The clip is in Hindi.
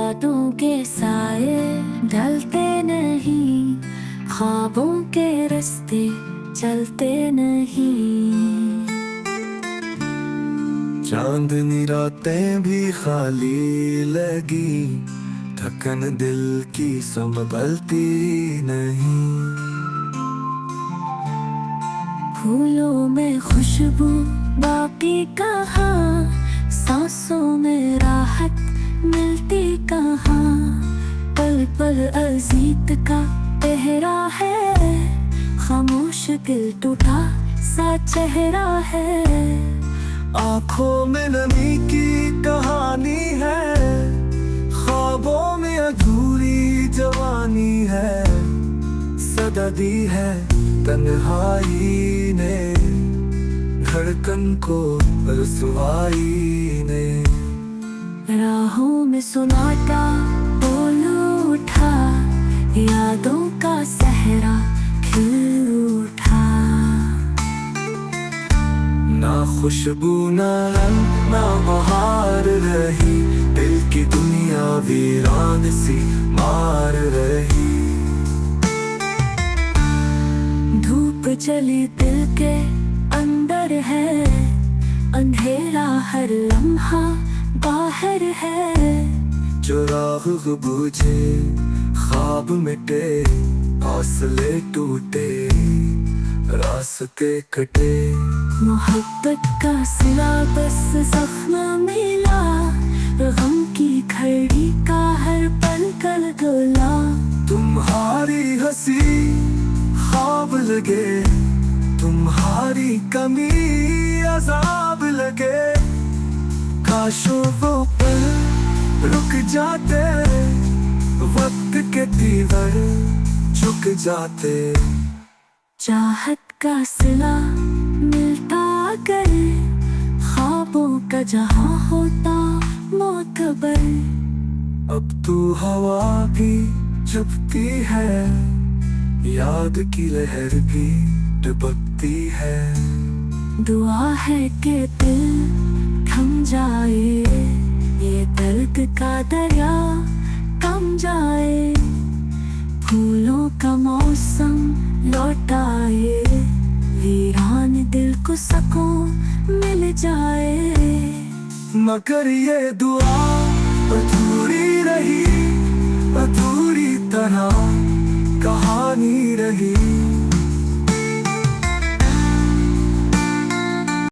यादों के साए ढलते नहीं, ख्वाबों के रास्ते चलते नहीं। चांदनी रातें भी खाली लगी, थकन दिल की संभलती नहीं। फूलों में खुशबू बाकी कहाँ, सांसों में राहत मिलती कहाँ। पल पल अजीत का पहरा है, खामोश दिल टूटा सा चेहरा है। आँखों में नमी की कहानी है, ख्वाबों में अधूरी जवानी है। सदा दी है तन्हाई ने, धड़कन को रसवाई ने। राहों में सुनाटा बोल उठा, यादों का सहरा खिल उठा। ना खुशबू ना रंग ना बहार रही, दिल की दुनिया वीरान सी मार रही। धूप चली दिल के अंदर है, अंधेरा हर लम्हा बाहर है। चुराग बुझे ख्वाब मिटे, हौसले टूटे रास्ते कटे। मोहब्बत का सिला बस जख्म मिला, गम की घड़ी का हर पल कल गला। तुम्हारी हंसी ख्वाब लगे, तुम्हारी कमी अजाब लगे। काशों वो पल रुक जाते, वक्त के दीवार झुक जाते। चाहत का सिला मिलता अगर, ख्वाबों का जहां होता मोतबर। अब तू हवा भी चुपती है, याद की लहर भी दुबकती है। दुआ है कि दिल थम जाए, ये दर्द का दरिया कम जाए। फूलों का मौसम लौट आए, वीरान दिल को सुकून मिल जाए। मगर ये दुआ अधूरी रही, अधूरी तरह कहानी रही।